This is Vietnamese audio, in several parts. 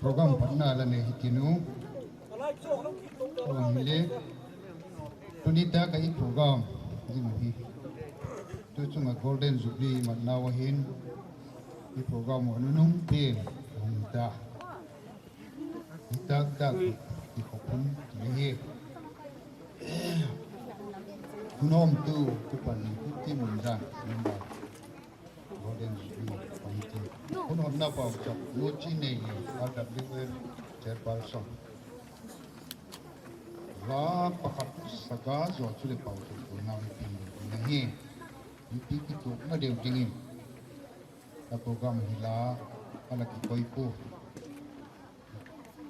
program partner la ne hitinu le tunita ka I program jimuhi tu chunga golden jubilee matnawa hin I program wanunung pe ta tak tak di khopun ni kunom tu kupan ti mun ra number golden committee kunom na pa chap no chi nei RWF chairperson wa pakhat saga zo chu le pau tu na pin ni pi ki tu na deu dingin ta program hila ala ki koi pu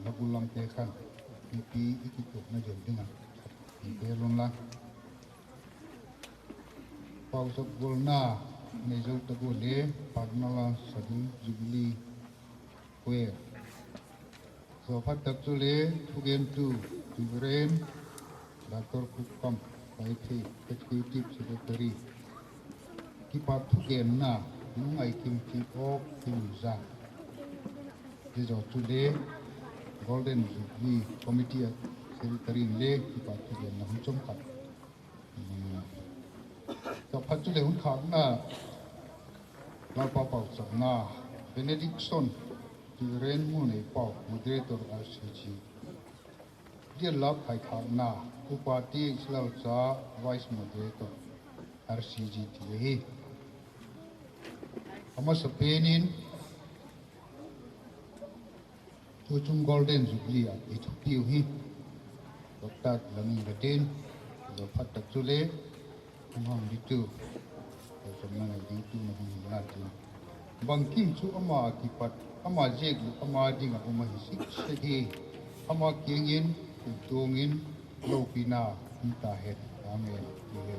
lagulang te khan pi ki tu na deu dinga pe lon la pau sok gol na nei zo ta go le pagnala sadi jubili kwe so phat tak chu le thugen tu Turen, Dr. Kukam, Paiti, Executive Secretary, Kipat Thugen na, Nungai Kim Kipok, Kim Za. This is today, Golden Jubilee Committee Secretary Le, Kipat Thugen na Hunchom Kat. So phat chu le hun khak na, la pa pau sak na, Benediction, Turen mu nei pau, Moderator RCG. Dia lab hai khana upati islau cha vice moderator RCG thi ama sapenin chuchum golden jubilee a ithupi hi dr lamin gaten do phat chule among ditu somna ditu na hu na ti bangkim chu ama ki pat ama jek ama dinga uma hi sik se ama kengin tungin lopina ta het amen le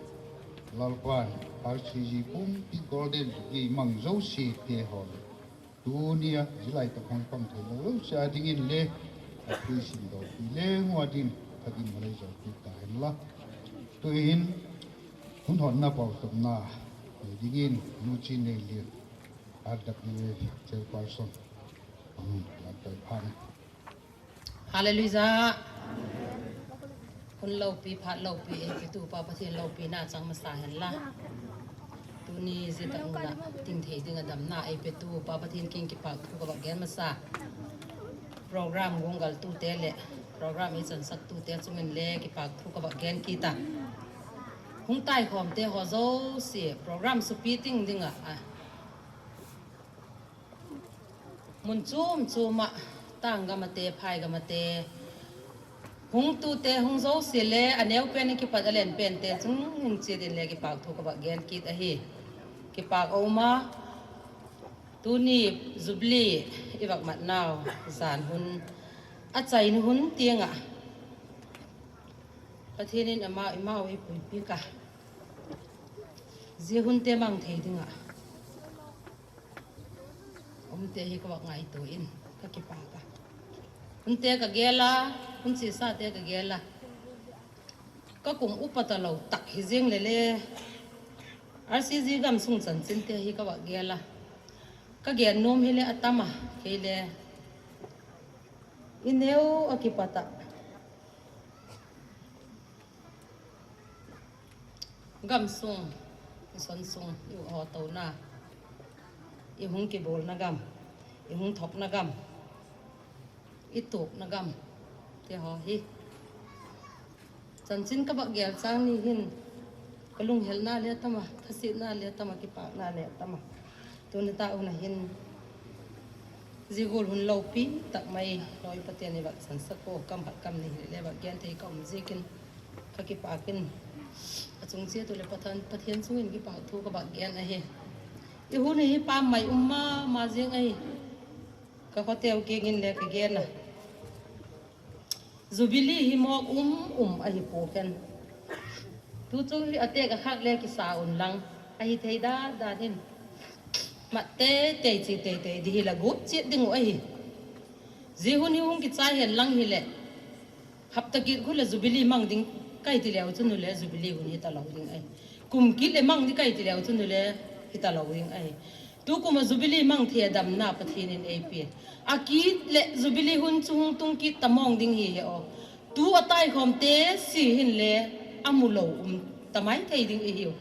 lalpan RCG pum pi golden gi mang zo si te hol dunia jilai ta khong pang the lo cha dingin le pi sin do le ngwadin kadin malai zo ta hen la to in hun hon na pau som na dingin nu chi ne le RWF chairperson la ta phan Hallelujah. Kun lau pi phat lau pi tu pa pathian lau pi na chang ma sa hen la tu ni je ta na ting thei ding adam na ai pe tu pa pathian king ki pa thu ka ba gen ma sa program gongal tu te le program i chan sak tu te chumen le ki pa thu ka ba gen ki ta hung tai khom te ho zo si program su pi ting dinga mun chuma tang ga mate phai ga mate hung tu te hung zo sile aneu pen ki padalen pen te chung hung che din le ki pak thu ka ba gen kit a hi ki pak oma tu ni zubli iwak mat naw zan hun a chai ni hun tianga pathinin ama ima wi pui pi ka je hun te mang thei dinga te hi ka ba ngai to in ka ki pa ka hun te ka gela hun si sa te ka gela ka kum upata lo tak hi jeng le le RCG gam sung chan chin te hi ka ba gela ka gen nom hi le atama ke le ineu akipata gam sung son sung yu ho to na i hung ki bol na gam i hung thok na gam i tuk na gam te ho hi chan chin ka ba gel sang ni hin kalung hel na le tama thasi na le tama ki pa na le tama tu ni ta una hin zigol hun lo pi tak mai loi patien ni ba san sako kam bat kam ni le ba gen thei kom zikin ka ki pa kin achung che tu le pathian chungin ki pa thu ka ba gen a he i hu ni pa mai umma ma jeng ai ka hotel ke ngin le ka gen na zubili hi mok a hi po ken tu chu hi ate ka khak le ki sa un lang a hi thei da hin ma te chi te di la gup chi ding ai ji hu ni hung ki cha hen lang hi le hap ta ki khule zubili mang ding kai ti lew chunu le zubili hu ni ta lo ding ai kum ki le mang di kai ti lew chunu le hi ta lo ding ai tu kuma zubili mang thia dam na pathin in ap aki le zubili hun chung tung ki tamong ding hi he o tu atai khom te si hin le amulo tamai thei ding I hiu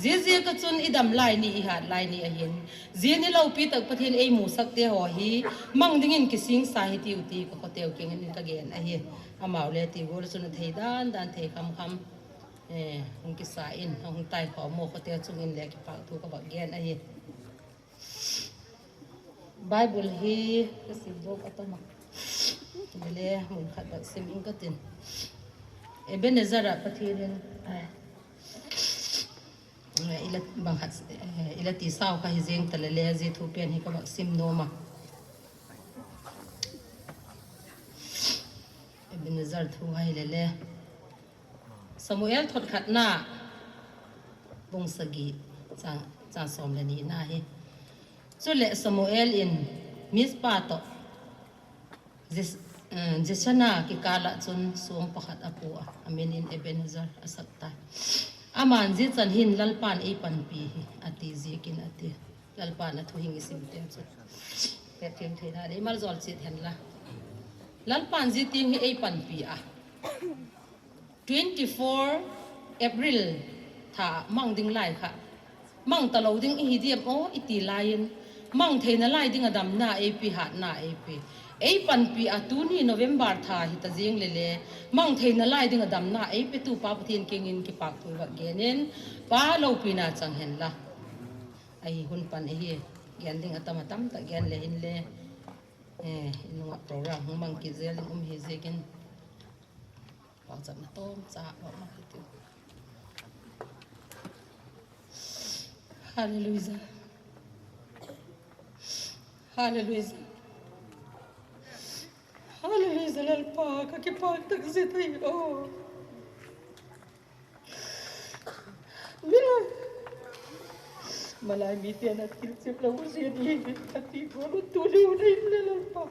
je ka chun idam lai ni I hat lai ni a hin je ni lo pi tak pathin ei mu sak te ho hi mang ding in kising sa hi ti uti ka hotel king in ka gen a hi amau le ti gol chun thei dan thei kham hong ki sa in hong tai kho mo hotel chung in le ki pa thu ka ba gen a hi Bible hi kasi bok atama le mun khat ba sim in ka tin Ebenezer pathirin ila bang hat ila ti saw ka hizeng talale zi thu pen hi ka bak sim no ma Ebenezer thu hai lele Samuel thot khat na bong sagi cha som le ni na hi chu le Samuel in mispa to Jeshana ki kala chun suang pakhat apua amin in Ebenezer asakta aman ji chan hin lalpan ei pan pi hi ati ji kin ati lalpan a thu hing sim te chu te them theina dei mal zol chi then la lalpan ji ting hi ei pan pi a 24 April tha mang ding lai kha mang talo ding hi diam o iti lain mang theina lai ding adam na ei pi hat na ei pi ei pan pi atu ni November tha hi ta jing le mang theina lai ding adam na ei pe tu pa pathin king in ki pak thu wa genen pa lo pi na chang hen la ai hun pan hi gen ding atama tam ta gen le hin le inwa program hung mang ki zel hi zegen pa cham na tom cha ba ma ki tu hallelujah hallelujah Hallelujah lalpa kakipag tagsitay Mira Malay mitian at kilsip lang usiyan ihigit kati ko tuliw na lalpa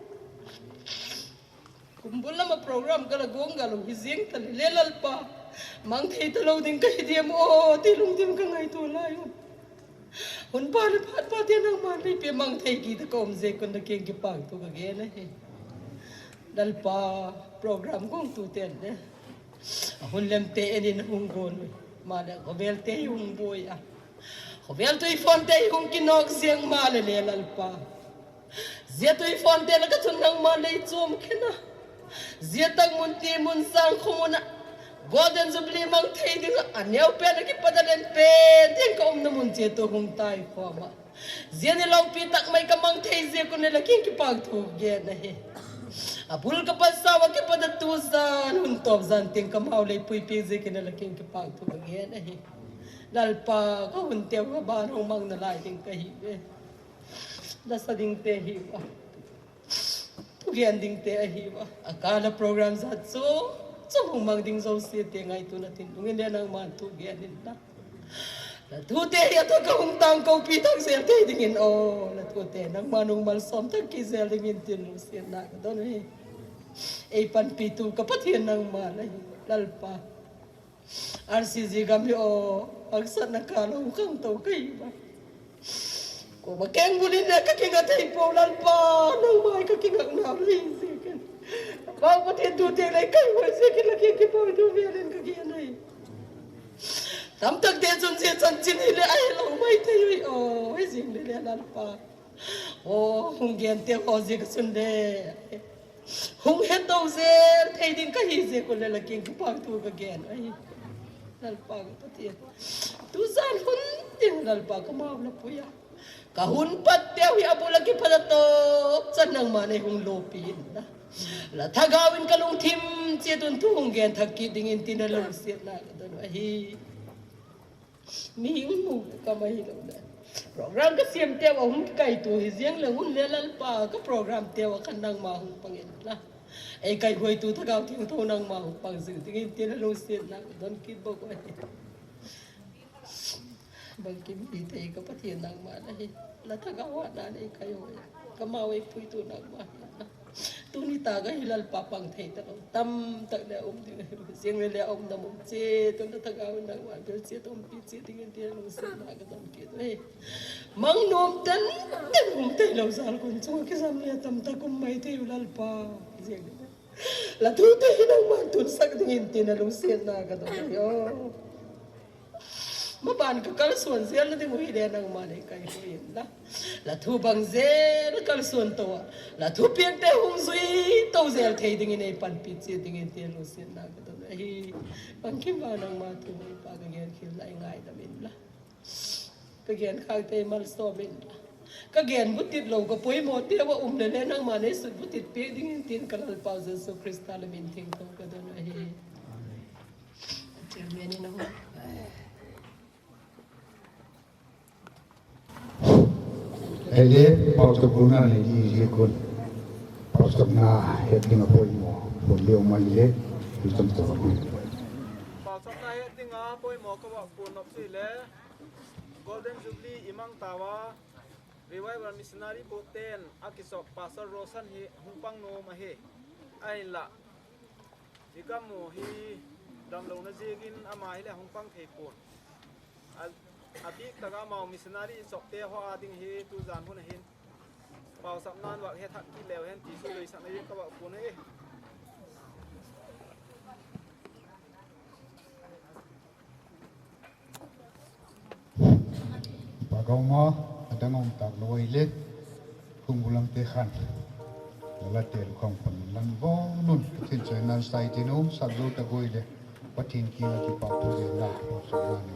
Kumbul na ma-program kalagong galong hizing talilalpa Mang thay talaw din kayo diya mo tilong din ka ngay tulayo Unpa lipat pati ang malay pi mang thay kita ka umze kung nakikipag to kagyan Dalpa program kong tuten de. Ahun lemte enin hunggon. Mala kobelte yung boy ah. Kobelto ifonte yung kinog siyang malale lalpa. Zieto ifonte lagatun ng malay tsum kina. Zietang munti munsang kumuna. Golden zubli mang trading anyaw pe nagipadalen pe. Din ka na munzieto kung tayo fama. Zienilaw pitak may kamang tayo ko nila kinkipagtugyan na he. Abul ka pa sa wag pa datusan untop zanting kamawlay puy pizi kinalaking kipag to again lalpa ka untew ka banong mang nalaking kahibe nasa ding tehiwa tugian ding tehiwa akala program sa so sumong mang ding sa city nga ito natin tungin yan ang mga tugian nila Latute yato kaungtang kau pitang sel te dingin latute nang manung malsom tag kisel dingin tinusin na don ei pan pitu kapatien nang malay lalpa RCG kami agsan nakalaw kang tau kay ba ko bakeng bulin na kakingat ay po lalpa nang may kakingat na rin kau patien tute lay kay wasikin laki kipaw dumirin kakiyan ay Tamtag de chun se chan chin ile ai lo mai thei ai jing le lalpa hung gen te ho je chun de hung hen do je thei din ka hi je ko le la king pa tu ka gen ai lalpa ka pati tu zan hun din lalpa ka ma na puya ka hun pat te hi abula ki padato chan nang ma nei hung lopin la thagawin ka lung thim che tun tu hung gen thakki dingin tinalong siat na don ai Mihing mo kamahilaw na. Program ka siyem tewa hong kay to hiziyang langun lelalpa ka program tewa kanang mahong pangitla. Ay kay huway to tagaw ting to nang mahong pangsin. Tingin tinalong siya na doon kibo ko ay. Bangkim itay kapatid nang malay. Latagawa na ay kayo ay. Kamaway po ito nang mahal. Tunita ka hilal papang thay talaw. Tam tagla din. Siyang nila na mumsi. Itong natagawin ng wabil siya. Itong pitsi. Tingin tiyan ng siya nagatam kito eh. Mang noom tan. Tan umtay law sa alkon. Sunga kisam niya tamta kumay tayo lalpa. Latutay ng mantun sa tingin tinalong siya nagatam. มาบานก็กลส่วนเสียแล้วที่มุ้ยเดนังมาในไกลเห็นนะละทูบังเซแล้วกลส่วนตัวละทูเปียกแต่หงสุยตัวเซลเทยดิ่งในปันปิดเสียดิ่งในเตียนลุเสียนักตัวไอ้บางคิมบานังมาตัวไอ้ปากเกียนคิดไรง่ายแต่เป็นละก็เกียนข้างเตมันสอบเป็นละก็เกียนบุตรติดลงก็ป่วยหมดเดียวว่าในนังมาในสุดบุตรติดเปียกดิ่งในเตียนกันเลยเป่าเซสุคริสต์ละมินทิ้งตัวก็ตัวไอ้เจ้าเมียนี่นะฮะ Ele pausa guna le di kun pausa na heading apo mo boleh maile hitam to ni ปากสัปดาห์ที่งาป่วยหมอกว่าปูนอบสิเล Golden Jubilee อิมังตาวา Revival Missionary Boten อากิศก Pastor Rosan ฮีหุงปังโนมาเฮไอละจิกามูฮีดำลงนจีกินอามาฮิเลหุงปังเทปูนอาบิกตะกาเมามิสนารีสกเตะหัวดิ่งเฮตูจานพุ่นเห็นเป่าสับนานว่าเฮทักกิเลวเห็นตีสุเลยสักนิดก็ว่าปุ่นเฮ pagaw mo adangong tagloy le kung bulang tekhan lalatel kong panlan bo nun tin sa nan sai tinum sablo tagoy le patin ki na ki pa pu le la so mani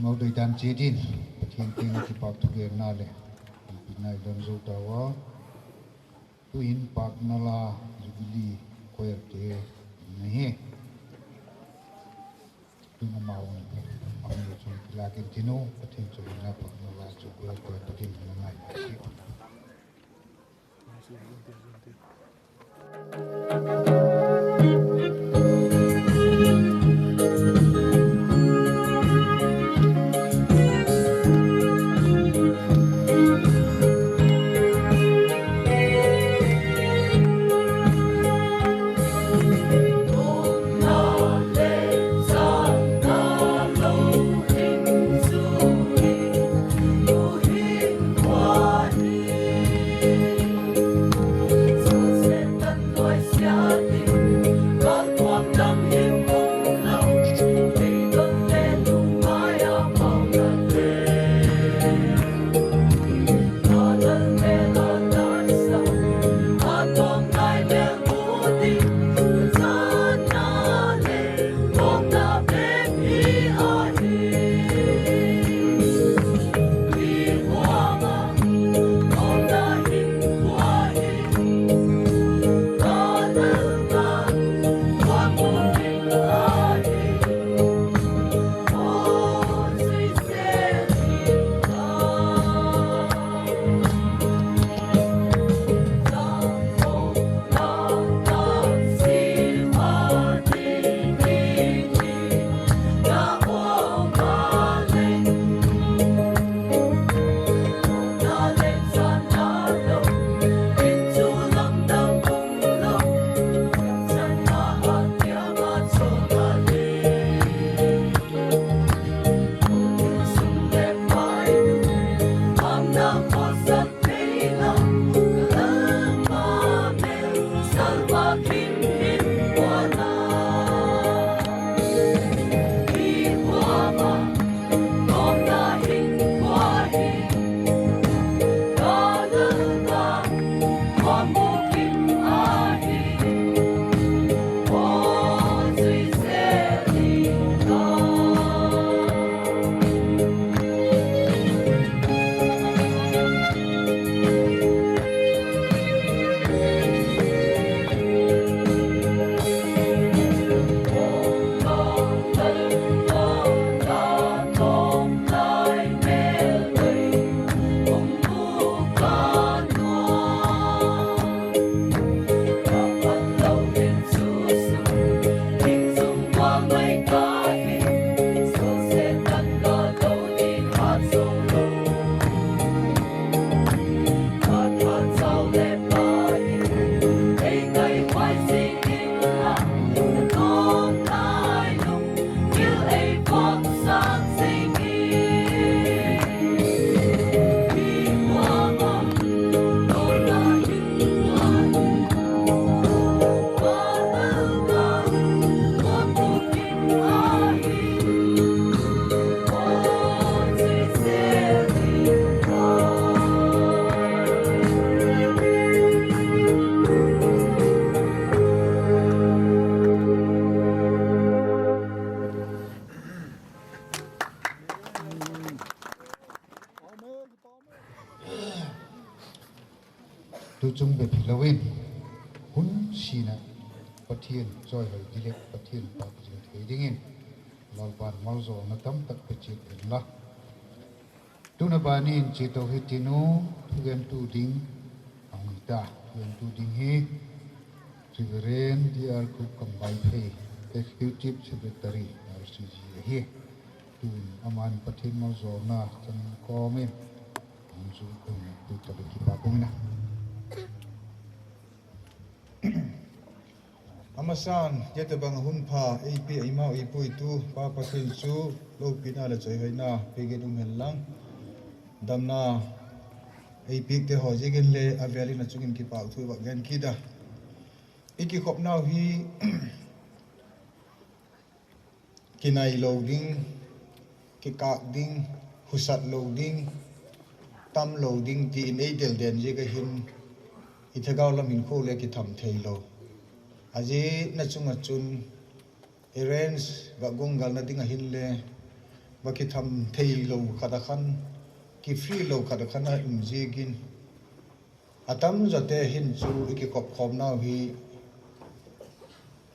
mau đôi đàn chế din thiên tiên thì bạc thu gen na le này đơn dâu tawa tu in bạc na la jubilee koyer te nahi tu na mau ang lo chung la ken tino pathin chu na bạc na la chu koyer te pathin na ngai tu chung về philawin hun sina pathian joy hoi dilek pathian pa je thei dingin lalban malzo na tam tak pe chi la tu na banin chi to hitinu thugen tu ding angita thugen tu ding hi Triveren DR ku kambai phe executive secretary RCG hi tu aman pathian malzo na chan komen anju ku tu ta ki pa kumina Amasan yata bang hunpa AP imau ipui tu pa pakin chu lo pina la choi hoina pege dum hellang damna AP te hojigen le aviali na chungin ki pau thu ba gan kida iki khop now hi kinai loading ki ka ding husat loading tam loading ti in edel den je ga hin ithagaw lamin ko le ki tham thei lo aji na chunga chun arrange wa gongal na dinga hin le ba ki tham thei lo khada khan ki free lo khada khan a jigin atam zote hin chu ki kop khom na hi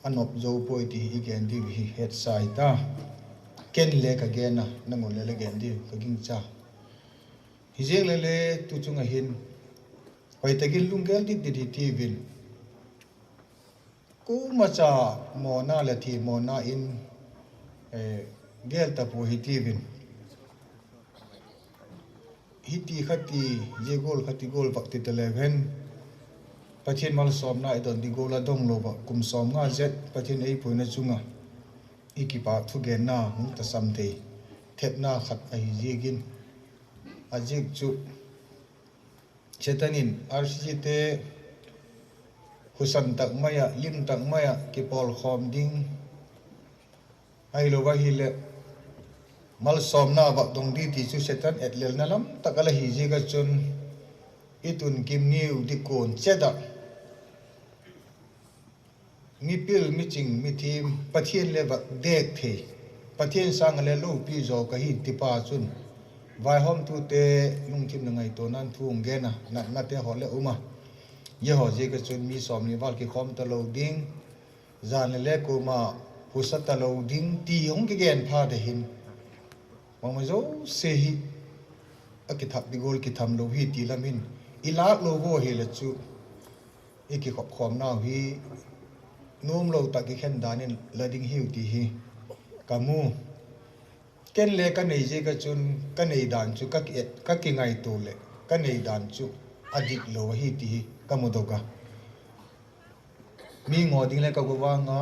anop zo poi ti igen di hi head side ta ken le ka gena nangol le gen di ka ging cha hijeng le tu chunga hin hoi tagil lungel di di tivin ku macha mona le thi mona in gel ta po hi tivin hiti khati je gol khati gol bakti televen pathin mal som na idon di gola dong lo ba kum som nga zet pathin ei poina chunga ikipa thu gen na hung ta samte thep na khat ai jegin ajik chu chetanin rcc te husan tak maya lim tak maya ki pol khom ding ai lo wa hi le mal som na ba dong di ti chu setan etlel na lam takala hi ji ga chun itun kim niu di kon cheda mi pil mi ching mi thim pathian le ba dek the pathian sang le lo pi zo ka hi ti pa chun vai hom tu te lung thim na ngai to nan thung ge na na te ho le uma ye ho ji ga chun mi som ni wal ki khom ta lo ding zan le ko ma husat ta lo ding ti hong ki gen pha de hin mong zo se hi akithap di gol ki tham lo hi ti lamin ilak lo go hi le chu iki khop khom na hi num lo ta ki khen danin lading hiu ti hi kamu ken le ka nei je ka chun ka nei dan chu ka ki ngai to le ka nei dan chu adik lo hi ti hi kamu do ka mi ngo ding le ka go wa nga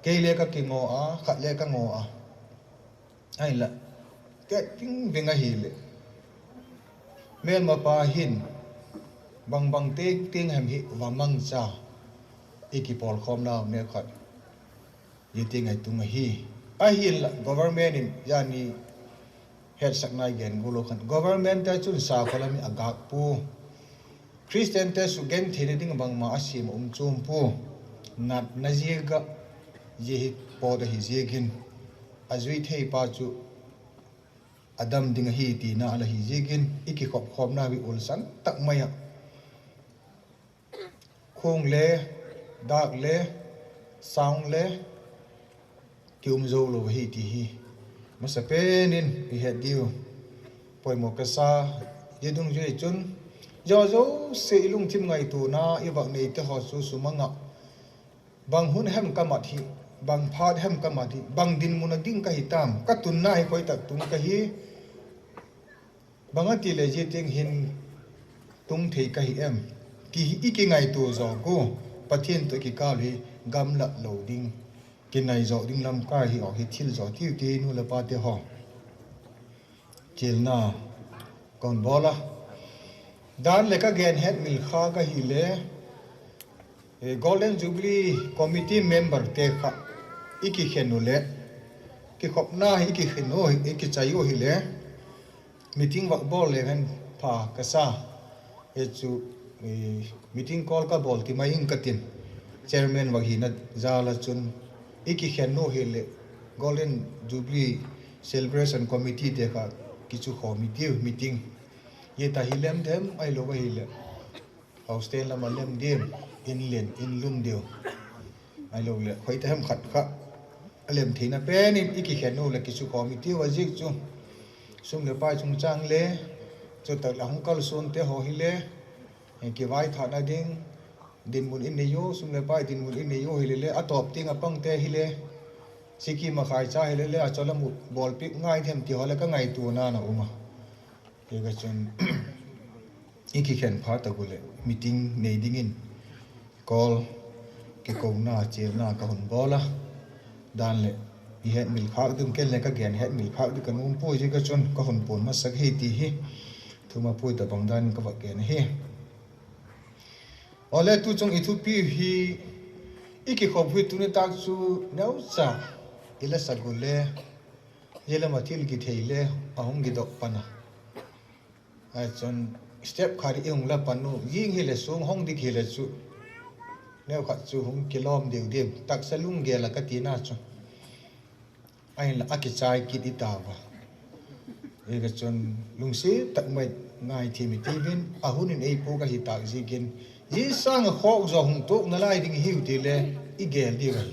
ke le ka ki ngo a khat le ka ngo a ai la ke ting venga hi le mel ma pa hin bang bang ting hem hi wa mang cha ikipol khom na me khat yiting ai tung hi a hin government in yani head saknai gen gulo khan government ta chun sa kholami agak pu christian te su gen thine ding bang ma asim chum pu nat najiga ye po da hi jegin azui thei pa chu adam ding hi ti na ala hi jegin iki khop khom na wi ulsan tak maya khong le dak le sound le tium zo lo hi ti hi masa penin hi het diu poi mo ka sa ye dung je chun jo zo se lung thim ngai tu na i bak nei te ho su su manga bang hun hem ka ma thi bang phat hem ka ma thi bang din mun ding ka hi tam ka tun na hi poi tak tung ka hi banga ti le je teng hin tung thei ka hi em ki iki ngai tu zo ko pathian to ki ka li gam la loading ki nai zo ding lam ka hi o hi thil zo ti ti nu la pa te ho chil na kon bola dan le ka gen het mil kha ka hi le golden jubilee committee member te kha iki khenu le ki khop na iki khenu iki chayo hi le meeting wa bol le han pha ka sa e chu meeting call ka bol ti mai in katin chairman wa hi na zala chun iki khenu hi le golden jubilee celebration committee te kha kichu meeting ye ta hi lem them ai lo wa hi le house ten la ma lem dim in len in lum dio ai lo le khoi ta hem khat kha alem thina pe ni iki khenu le kichu committee wa jik chu sum le pai chung chang le cho tak la hong kal sun te ho hi le ki vai tha na ding din mun in ne yo sum le pai din mun in ne yo hi le atop ting apang te hi le siki ma khai cha hi le achola mu bol pik ngai them ti ho le ka ngai tu na na uma ke ga chun iki khen pha ta gule meeting nei ding in call ke ko na che na ka hon bola dan le i het mil khak dum ken le ka gen het mil khak du kan pui ji ka chun ka hon pon ma sak hi ti hi thuma pui ta bang dan ka wa gen hi ole tu chung ithu pi hi iki khop hui tu ne tak chu nau cha ila sagule yela mathil ki theile ahong gi dok pana ai chon step khari ung la panu ying hi le sung hong dik hi le chu neo khat chu hung kilom deu dem tak salung ge la ka ti na chu ai la akichai ki ti ta wa e ga chon lung se tak mai ngai thi mi ti vin a hun in ei pu ka hi tak ji gen ji sang kho zo hung tok na lai ding hiu ti le i gel di wa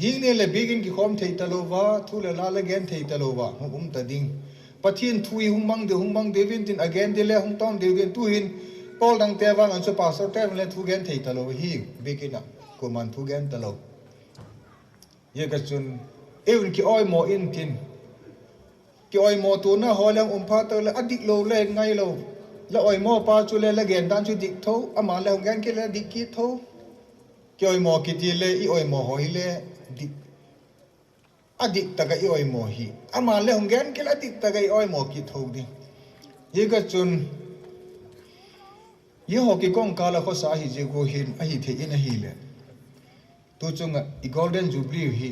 ying ne le bigin ki khom thei ta lo wa thu le la le gen thei ta lo wa hum ta ding pathin thui hung mang de vin tin again de le hung ton de gen tu hin Paul dang te wang an so pastor te le thu gen thei ta lo hi bigina ko man thu gen ta lo ye ka chun eun ki oi mo in tin ki oi mo tu na ho lang pha to le adik lo le ngai lo la oi mo pa chu le la gen dan chu dik tho ama le hung gen ki le dik ki tho ki oi mo ki ti le i oi mo hoi le dik adik taga i oi mo hi ama le hung gen ki le adik taga i oi mo ki tho di ye ka chun ye ho ki kong kala kho sa hi je go hin a hi the in a hi le tu chunga i golden jubilee hi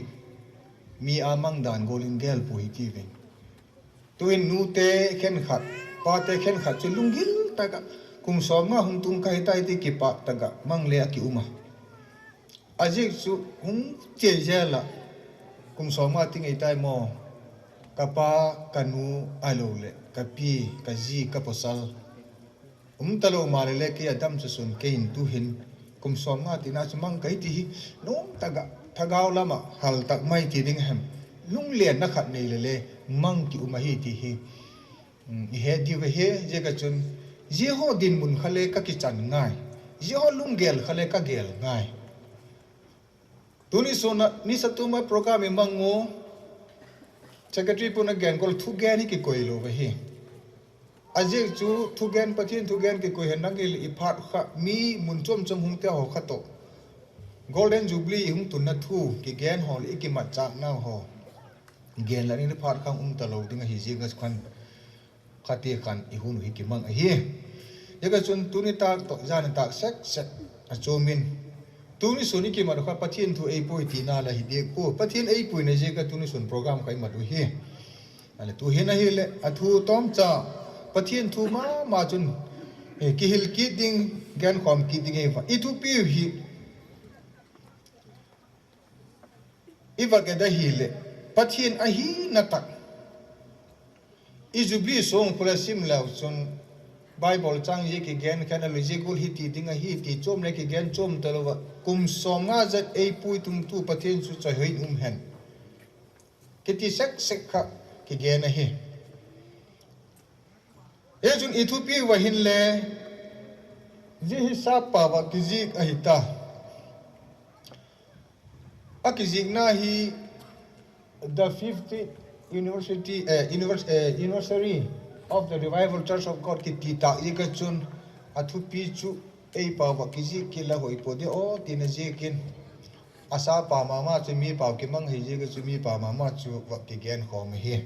mi amang dan golin gel pu hi ti ven tu in nu te khen khat pa te khen khat chu lungil taga kum som nga hung tung kai tai ti ki pa taga mang le ki uma ajik chu hung che je la kum som nga ting ei tai mo ka pa kanu alo le ka pi ka ji ka posal talo ma le ki adam chu sun ke hin tu hin kum som nga ti na chu mang kai ti hi nom taga thagau lama hal tak mai ti ding hem lung len na khat nei le le mang ki uma hi ti hi he di we he je ka chun je ho din mun khale ka ki chan ngai je ho lung gel khale ka gel ngai tuni sona ni satuma program mango secretary puna gen gol thu gen hi ki koilo we hi ajik chu thu gen pathin thu gen ki koi hen ngil i phat kha mi mun chom chom hung te ho kha to golden jubilee hung tun na thu ki gen hol i ki mat chak na ho gen la ni phat khang ta lo ding hi ji ga khan khati khan i hun hi ki mang hi ye ga chun tu ni ta to jan ta sek sek a chomin tu ni suni ki ma kha pathin thu ei poi ti na la hi de ko pathin ei poi na je ga tu ni sun program kai ma du hi ale tu hi na hi le a thu tom cha pathin thu ma chun ki hil ki ding gen khom ki ding e fa i thu pi hi iwa ke da hi le pathin a hi na tak i jubilee song pula sim lao chun bible chang ye ki gen kana lu je gul hi ti ding a hi ti chom le ki gen chom ta lo kum som nga zat ei pui tum tu pathin su chai hoi hen ki ti sek sek kha ki gen a hi e chun Ethiopia wa hin le ji hisab pa wa ki ji a hi ta a ki ji na hi the 50th anniversary of the revival church of God ki ti ta ye ka chun a thu pi chu ei pa wa ki ji ki la hoi po de o ti na je kin asa pa ma chu mi pa ki mang hi je ka chu mi pa ma chu wa ki gen khom hi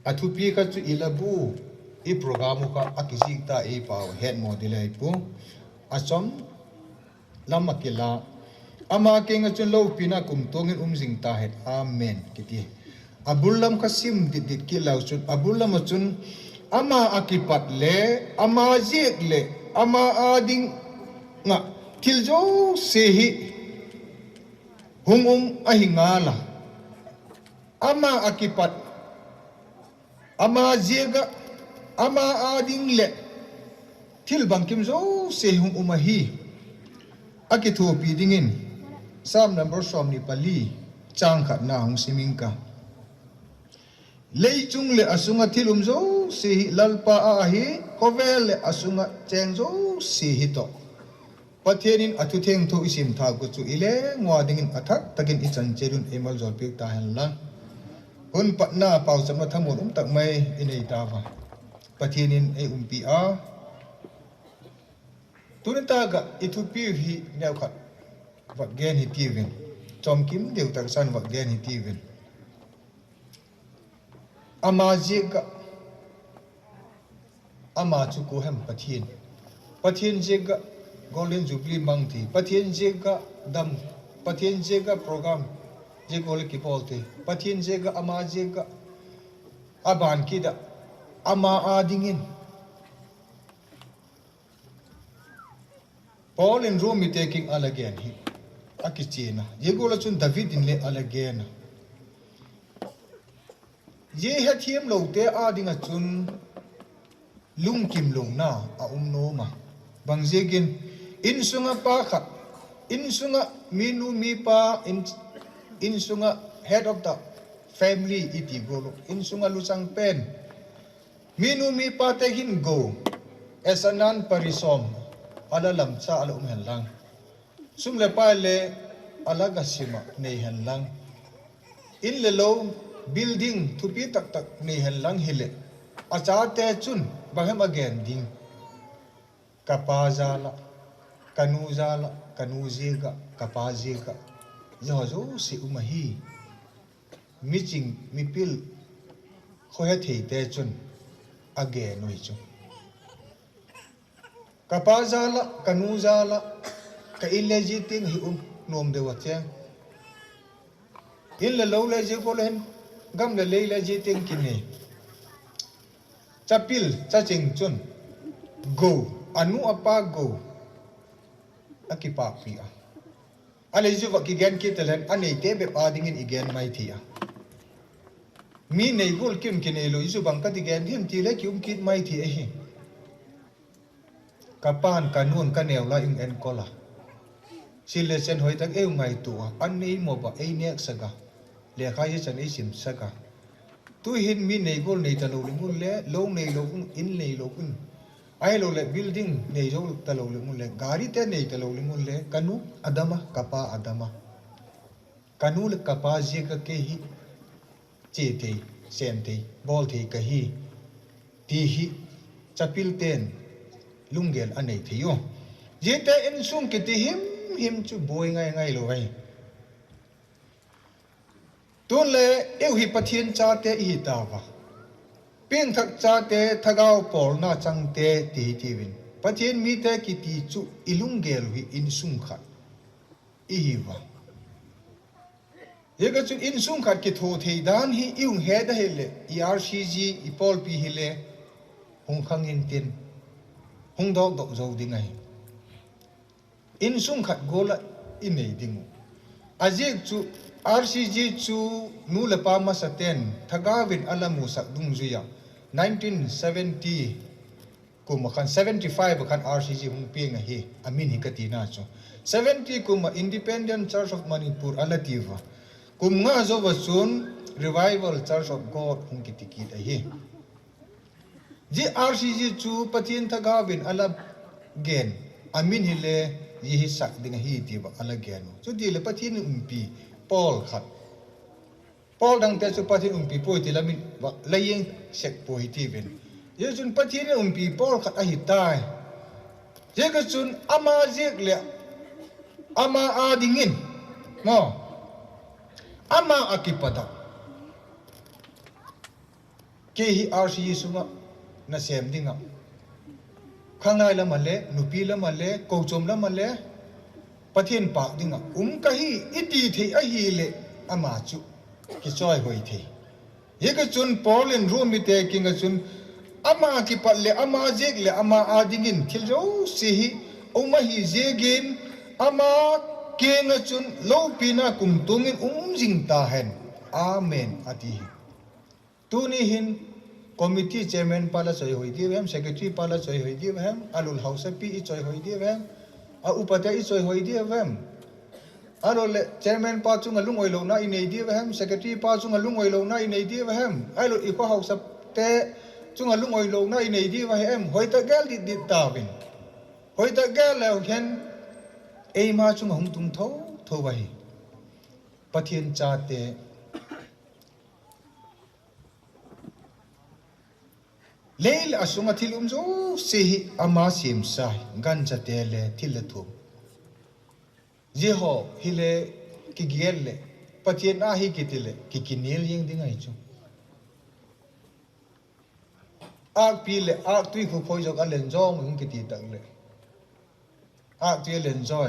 a thu pi ka chu ilabu i program ka akisi ta e pa head model ai pu achom lamakila ama kenga chun lo pina kum tongin jing ta het amen kiti abulam kasim dit ki lau chun abulam chun ama akipat le ama jek le ama ading nga tiljo sehi hungum ahingala ama akipat ama jega ama ading le til bangkim zo se hum umahi akithu pi dingin sam number som ni pali chang khat na hung simingka leichung le asunga thilum zo se lalpa a hi kovel le asunga cheng zo se hi to pathenin athu theng tho isim tha ku chu ile ngwa dingin athak takin ichan cherun emal zol pek ta han la hun patna pau samna thamon tak mai inei ta wa pathinin e umpi a tunita ga Ethiopia hi neu khat wat gen hi tivin chom kim deu tak san wat gen hi tivin ama jega ama chu ko hem pathin jega golden jubilee mangti pathin jega dam pathin jega program je gol ki polte pathin jega ama jega aban kida ama adingin Paul in Rome taking again hi akichina yegola chun David in le again ye hathiam lo te adinga chun lung kim lung na a no ma bangjegin in sunga pa kha in sunga minu mi pa in sunga head of the family iti golo in sunga lusang pen minu mi pa te hin go esanan parisom ala lam cha ala lang sum le pa le ala gasima nei han lang in le lo building thu pi tak tak nei han lang hile acha te chun baham again ding kapazala kanuzala kanuziga kapaziga zo si umahi miching mipil khoya thei te chun again noi chu kapazala kanuzala ka ileji ting hi nom de watya in le lo le ji ko len gam le ji ting kini chapil chaching chun go anu apa go akipa pia ale ju wa ki gen ki telen anei te be pa ding in igen mai thia mi nei gol kim kine lo isu bang ka ti gen him ti le kyum kit mai thi hi kapan kanun kanel la ing en kola sile sen hoi tak eu ngai tu an nei mo ba ei nek saga le khai chan ei sim saga tu hin mi nei gol nei ta lo ling le lo nei lo in nei lo kun ai lo le building nei zo ta lo ling le gari te nei ta lo ling le kanu adama kapa adama kanu le kapa je ka ke hi che te sem te bol the ka hi ti hi chapil ten lungel anei thiyo jete in sum ki ti him chu boy ngai lo vai tun le eu hi pathian cha te hi ta wa ping thak cha te thagao por na chang te ti win pathian mi te ki ti chu ilungel hi in sum khat i hi wa yega chu in sum khat ki tho thei dan hi iung he da hele ERCG ipol pi hele hung khang in tin hung dog dog zo ding ai in sum khat gola in nei ding ajek chu RCG chu nu le pa ma saten thagawin alamu sak dung zuya 1970 kuma khan 75 khan RCG hung ping hi amin hi katina chu 70 kuma Independent Church of Manipur alativa kum nga zo wasun Revival Church of God hung kitikit hi ji RCG chu pathin thagawin ala gen amin hi le yi sak ding hi ti ba ala gen chu di le pathin umpi Paul khat Paul dang te chu pathin umpi poi ti lamin layeng sek poi ti ven ye chun pathin umpi Paul khat a hi tai je ka chun ama jek le ama a dingin mo ama akipada ke hi RCG sunga na sem dinga khangai la male nupi la male kochom la male pathin pa dinga ka hi iti thei a hi le ama chu ki choi hoi thei ye ka chun Paul in Rome te kinga chun ama ki pat le ama jek le ama a dingin thil ro si hi oma hi jegin ama kenga chun lo pina kum tungin jing ta hen amen ati tuni hin committee chairman pala choi hoi di hem secretary pala choi hoi di hem alul house pi choi hoi di hem a upatyay choi hoi di hem alul chairman pa chung alung oi lo na inei di hem secretary pa chung alung oi lo na inei di hem alul iko house te chung alung oi lo na inei di hem hoi ta gal di ta bin hoi ta gal le hen ei ma chung hong tung tho wa hi pathian cha te leil asunga thilum zo sehi ama sim sai ganja tele thilatu jeho hile ki gelle patien a hi kitile ki kinil yeng dingai chu a pile a tui khu phoi jok alen zo mung kiti tak le a tui len zo